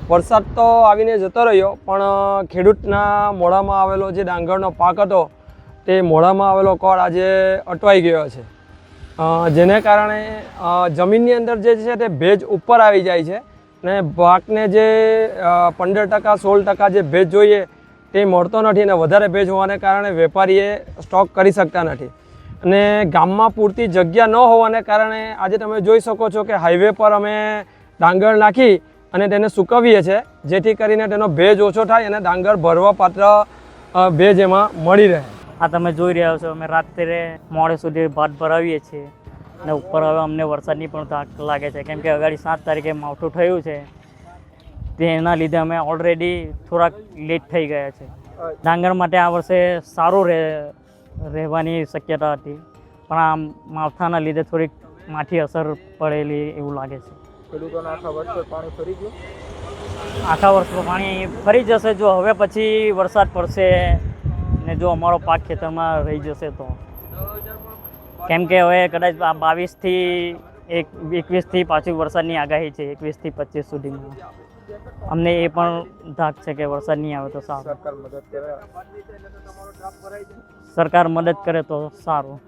વરસાદ તો આવીને જતો રહ્યો, પણ ખેડૂતના મોઢામાં આવેલો જે ડાંગરનો પાક હતો તે મોઢામાં આવેલો કળ આજે અટવાઈ ગયો છે, જેને કારણે જમીનની અંદર જે છે તે ભેજ ઉપર આવી જાય છે ને પાકને જે 15% 16% જે ભેજ જોઈએ તે મળતો નથી અને વધારે ભેજ હોવાને કારણે વેપારીએ સ્ટોક કરી શકતા નથી અને ગામમાં પૂરતી જગ્યા ન હોવાને કારણે આજે તમે જોઈ શકો છો કે હાઈવે પર અમે ડાંગર નાખી અને તેને સૂકવીએ છીએ, જેથી કરીને તેનો ભેજ ઓછો થાય અને ડાંગર ભરવા પાત્ર ભેજ એમાં મળી રહે. આ તમે જોઈ રહ્યા છો, અમે રાત્રે મોડે સુધી ભાત ભરાવીએ છીએ અને ઉપર હવે અમને વરસાદની પણ તાક લાગે છે, કેમ કે અગાડી 7 તારીખે માવઠું થયું છે, તેના લીધે અમે ઓલરેડી થોડાક લેટ થઈ ગયા છે. ડાંગર માટે આ વર્ષે સારું રહેવાની શક્યતા હતી, પણ આ માવઠાના લીધે થોડીક માઠી અસર પડેલી એવું લાગે છે. ખેડૂતોને આખા વર્ષ પર પાણી ફરી ગયું? આખા વર્ષ પર પાણી ફરી જશે જો હવે પછી વરસાદ પડશે ને જો અમારો પાક ખેતરમાં રહી જશે તો, કેમ કે હવે કદાચ 22 થી 21 થી પાછી વરસાદની આગાહી છે, 21 થી 25 સુધીમાં. અમને એ પણ ધાક છે કે વરસાદ નહીં આવે તો સારું. સરકાર મદદ કરે તો સારું.